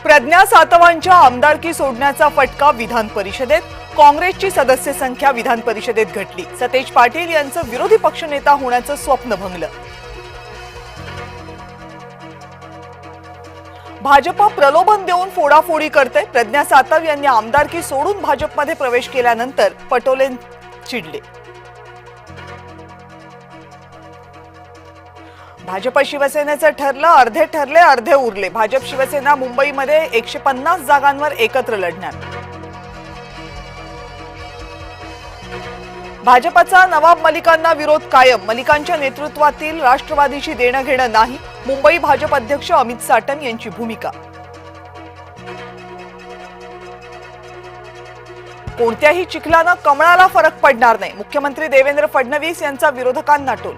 प्रज्ञा सातवांच्या आमदारकी सोडण्याचा फटका विधान परिषदेत। काँग्रेसची सदस्य संख्या विधान परिषदेत घटली। सतेज पाटील यांचं विरोधी पक्षनेता होण्याचं स्वप्न भंगलं। भाजप प्रलोभन देऊन फोडाफोडी करते। प्रज्ञा सातव यांनी आमदारकी सोडून भाजपमध्ये प्रवेश केल्यानंतर पटोले चिडले। भाजप शिवसेनेचं ठरलं, अर्धे ठरले अर्धे उरले। भाजप शिवसेना मुंबईमध्ये 150 जागांवर एकत्र लढणार। भाजपचा नवाब मलिकांना विरोध कायम। मलिकांच्या नेतृत्वातील राष्ट्रवादीशी देणं घेणं नाही। मुंबई भाजप अध्यक्ष अमित साटम यांची भूमिका। कोणत्याही चिखलानं कमळाला फरक पडणार नाही। मुख्यमंत्री देवेंद्र फडणवीस यांचा विरोधकांना टोल।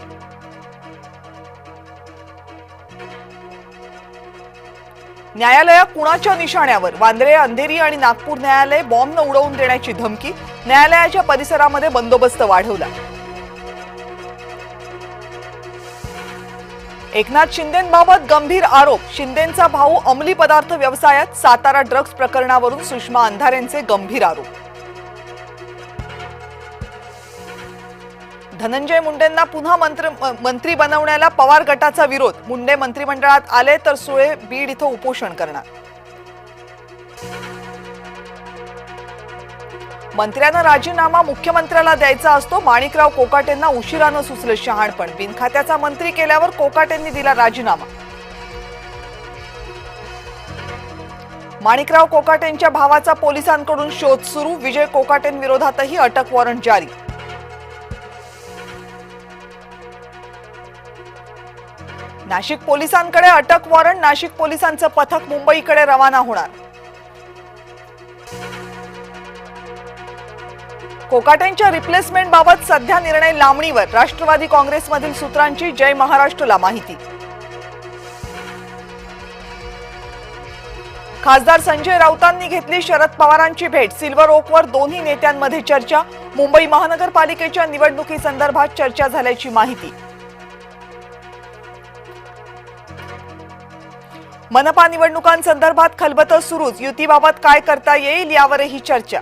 न्यायालय कुणाच्या निशाण्यावर? वांद्रे, अंधेरी आणि नागपूर न्यायालय बॉम्बनं उडवून देण्याची धमकी। न्यायालयाच्या परिसरामध्ये बंदोबस्त वाढवला। एकनाथ शिंदेंबाबत गंभीर आरोप। शिंदेंचा भाऊ अंमली पदार्थ व्यवसायात। सातारा ड्रग्ज प्रकरणावरून सुषमा अंधारेंचे गंभीर आरोप। धनंजय मुंडेंना पुन्हा मंत्री बनवण्याला पवार गटाचा विरोध। मुंडे मंत्रिमंडळात आले तर सुळे बीड इथं उपोषण करणार। मंत्र्यांना राजीनामा मुख्यमंत्र्याला द्यायचा असतो। माणिकराव कोकाटेंना उशिरानं सुचलं शहाणपण। बिनखात्याचा मंत्री केल्यावर कोकाटेंनी दिला राजीनामा। माणिकराव कोकाटेंच्या भावाचा पोलिसांकडून शोध सुरू। विजय कोकाटेंविरोधातही अटक वॉरंट जारी। नाशिक पोलिसांकडे अटक वॉरंट। नाशिक पोलिसांचं पथक मुंबईकडे रवाना होणार। कोकाटेंच्या रिप्लेसमेंट बाबत सध्या निर्णय लांबणीवर। राष्ट्रवादी काँग्रेसमधील सूत्रांची जय महाराष्ट्रला माहिती। खासदार संजय राऊतांनी घेतली शरद पवारांची भेट। सिल्वर ओकवर दोन्ही नेत्यांमध्ये चर्चा। मुंबई महानगरपालिकेच्या निवडणुकीसंदर्भात चर्चा झाल्याची माहिती। मनपा निवडणुकांसंदर्भात खलबत सुरूच। युतीबाबत काय करता येईल यावरही चर्चा।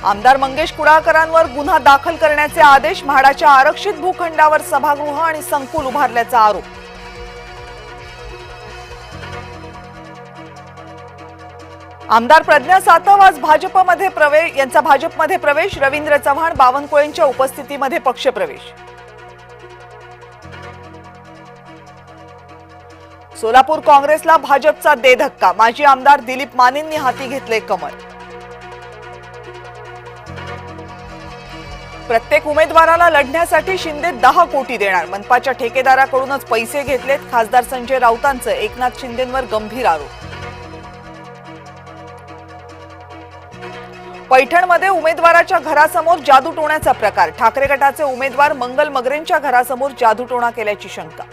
आमदार मंगेश कुडाळकरांवर गुन्हा दाखल करण्याचे आदेश। म्हाडाच्या आरक्षित भूखंडावर सभागृह आणि संकुल उभारल्याचा आरोप। आमदार प्रज्ञा सातव आज भाजपमध्ये प्रवेश। रवींद्र चव्हाण, बावनकुळेंच्या उपस्थितीमध्ये पक्षप्रवेश। सोलापूर काँग्रेसला भाजपचा दे धक्का। माजी आमदार दिलीप मानेंनी हाती घेतले कमळ। प्रत्येक उमेदवाराला लढण्यासाठी शिंदे 10 कोटी देणार। मनपाच्या ठेकेदाराकडूनच पैसे घेतलेत। खासदार संजय राऊतांचं एकनाथ शिंदेंवर गंभीर आरोप। पैठणमध्ये उमेदवाराच्या घरासमोर जादूटोण्याचा प्रकार। ठाकरे गटाचे उमेदवार मंगल मगरेंच्या घरासमोर जादूटोणा केल्याची शंका।